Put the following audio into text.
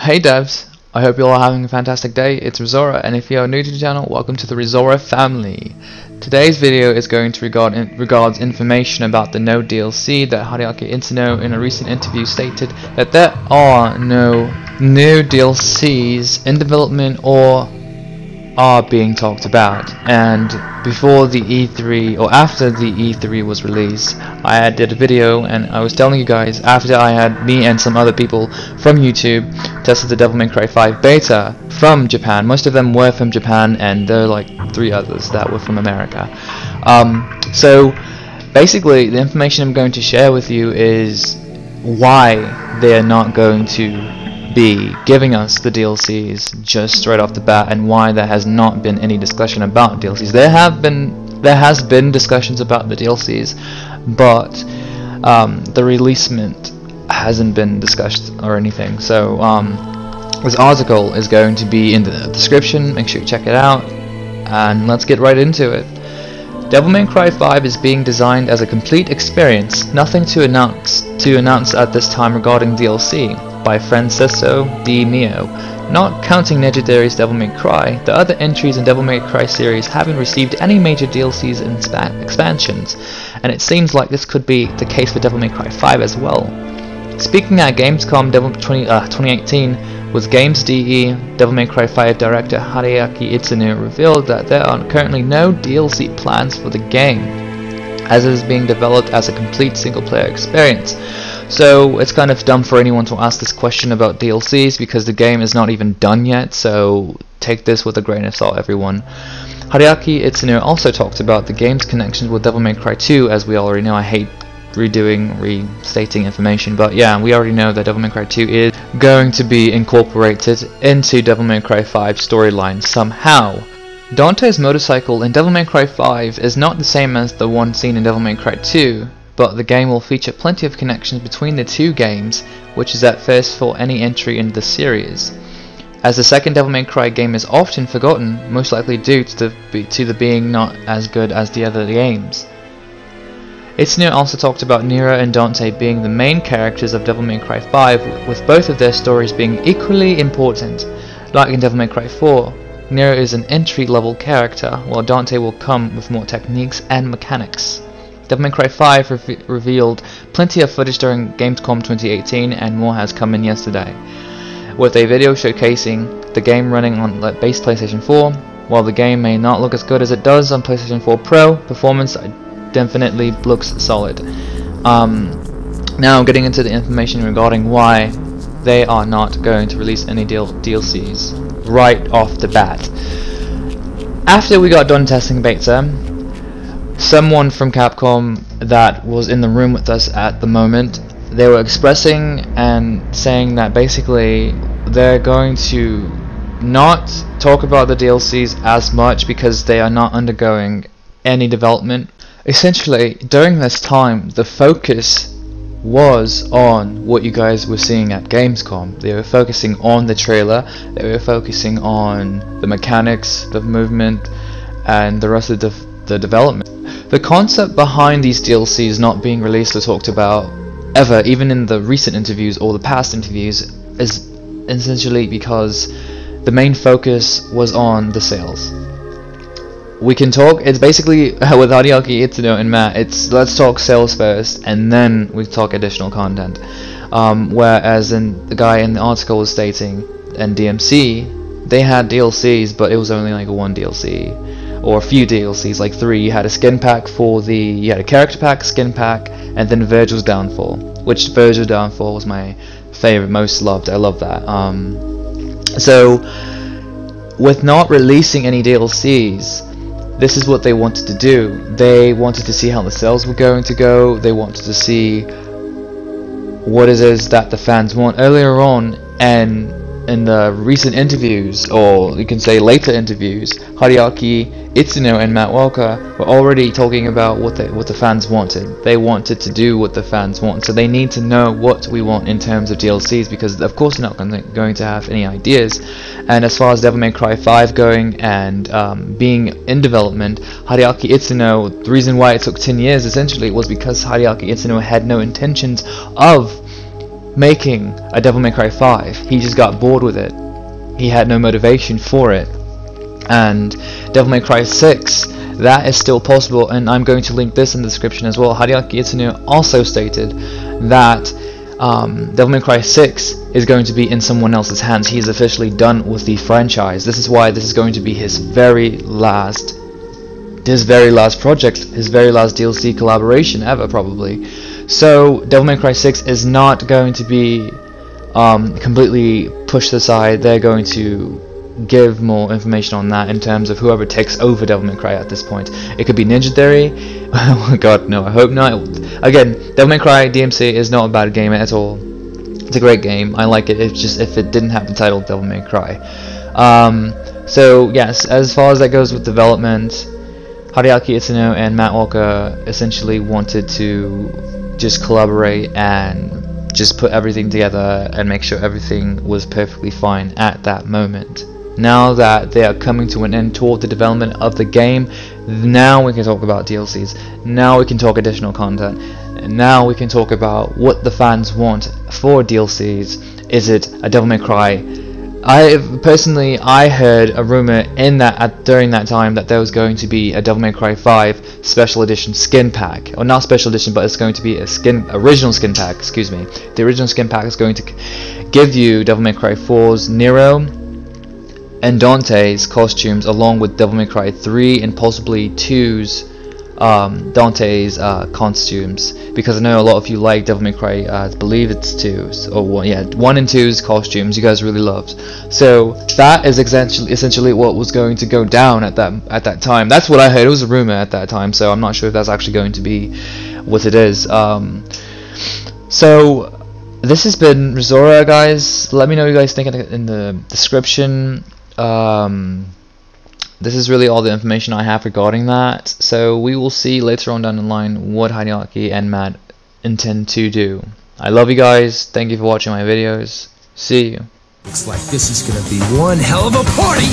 Hey devs, I hope you're all having a fantastic day. It's ReZoura, and if you are new to the channel, welcome to the ReZoura family. Today's video is going to regards information about the no DLC that Hideaki Itsuno in a recent interview stated that there are no new DLCs in development or are being talked about. And before the E3 or after the E3 was released, I did a video and I was telling you guys, after I had me and some other people from YouTube tested the Devil May Cry 5 beta from Japan. Most of them were from Japan, and there are like 3 others that were from America. So basically the information I'm going to share with you is why they are not going to be giving us the DLCs just straight off the bat, and why there has not been any discussion about DLCs. There has been discussions about the DLCs, but the releasement hasn't been discussed or anything. So this article is going to be in the description. Make sure you check it out, and let's get right into it. Devil May Cry 5 is being designed as a complete experience. Nothing to announce at this time regarding DLC. By Francesco Di Mio. Not counting Legendary's Devil May Cry, the other entries in Devil May Cry series haven't received any major DLCs and expansions, and it seems like this could be the case for Devil May Cry 5 as well. Speaking at Gamescom 2018, with Games.de, Devil May Cry 5 director Hideaki Itsuno revealed that there are currently no DLC plans for the game, as it is being developed as a complete single-player experience. So it's kind of dumb for anyone to ask this question about DLCs, because the game is not even done yet, so take this with a grain of salt, everyone. Hideaki Itsuno also talked about the game's connections with Devil May Cry 2, as we already know. I hate restating information, but yeah, we already know that Devil May Cry 2 is going to be incorporated into Devil May Cry 5 storyline somehow. Dante's motorcycle in Devil May Cry 5 is not the same as the one seen in Devil May Cry 2, but the game will feature plenty of connections between the two games, which is at first for any entry in the series. As the second Devil May Cry game is often forgotten, most likely due to the being not as good as the other games. Itsuno also talked about Nero and Dante being the main characters of Devil May Cry 5, with both of their stories being equally important. Like in Devil May Cry 4, Nero is an entry-level character, while Dante will come with more techniques and mechanics. Devil May Cry 5 revealed plenty of footage during Gamescom 2018, and more has come in yesterday, with a video showcasing the game running on base PlayStation 4. While the game may not look as good as it does on PlayStation 4 Pro, performance definitely looks solid. Now getting into the information regarding why they are not going to release any DLCs right off the bat. After we got done testing beta, someone from Capcom that was in the room with us at the moment, they were expressing and saying that basically they're going to not talk about the DLCs as much because they are not undergoing any development. Essentially, during this time, the focus was on what you guys were seeing at Gamescom. They were focusing on the trailer, they were focusing on the mechanics, the movement, and the rest of the development. The concept behind these DLCs not being released or talked about ever, even in the recent interviews or the past interviews, is essentially because the main focus was on the sales. We can talk, it's basically with Hideaki Itsuno and Matt, it's let's talk sales first and then we talk additional content. Whereas the guy in the article was stating, and DMC, they had DLCs, but it was only like one DLC. Or a few DLCs, like 3. You had a skin pack you had a character pack, skin pack, and then Virgil's Downfall, which Virgil's Downfall was my favorite, most loved. I love that. So with not releasing any DLCs, this is what they wanted to do. They wanted to see how the sales were going to go. They wanted to see what it is that the fans want. Earlier on, and in the recent interviews, or you can say later interviews, Hideaki Itsuno and Matt Walker were already talking about what the fans wanted. They wanted to do what the fans want, so they need to know what we want in terms of DLCs, because of course they're not going to have any ideas. And as far as Devil May Cry 5 going and being in development, Hideaki Itsuno, the reason why it took 10 years essentially was because Hideaki Itsuno had no intentions of making a Devil May Cry 5. He just got bored with it. He had no motivation for it. And Devil May Cry 6, that is still possible, and I'm going to link this in the description as well. Hideaki Itsuno also stated that Devil May Cry 6 is going to be in someone else's hands. He is officially done with the franchise. This is why this is going to be his very last project, his very last DLC collaboration ever, probably. So Devil May Cry 6 is not going to be completely pushed aside. They're going to give more information on that in terms of whoever takes over Devil May Cry at this point. It could be Ninja Theory. Oh god, no, I hope not. Again, Devil May Cry DMC is not a bad game at all. It's a great game. I like it. It's just if it didn't have the title Devil May Cry. So yes, as far as that goes with development, Hideaki Itsuno and Matt Walker essentially wanted to just collaborate and just put everything together and make sure everything was perfectly fine at that moment. Now that they are coming to an end toward the development of the game, now we can talk about DLCs, now we can talk additional content, and now we can talk about what the fans want for DLCs. Is it a Devil May Cry? I heard a rumor during that time that there was going to be a Devil May Cry 5 special edition skin pack, or not special edition, but it's going to be a original skin pack. Excuse me. The original skin pack is going to give you Devil May Cry 4's Nero and Dante's costumes, along with Devil May Cry 3 and possibly 2's Dante's costumes, because I know a lot of you like Devil May Cry, I believe it's 2's, or 1 and 2's costumes you guys really loved. So that is essentially what was going to go down at that time. That's what I heard. It was a rumor at that time, so I'm not sure if that's actually going to be what it is. So this has been ReZoura, guys. Let me know what you guys think in the description. This is really all the information I have regarding that, so we will see later on down the line what Hideaki and Matt intend to do. I love you guys, thank you for watching my videos, see you. Looks like this is gonna be one hell of a party!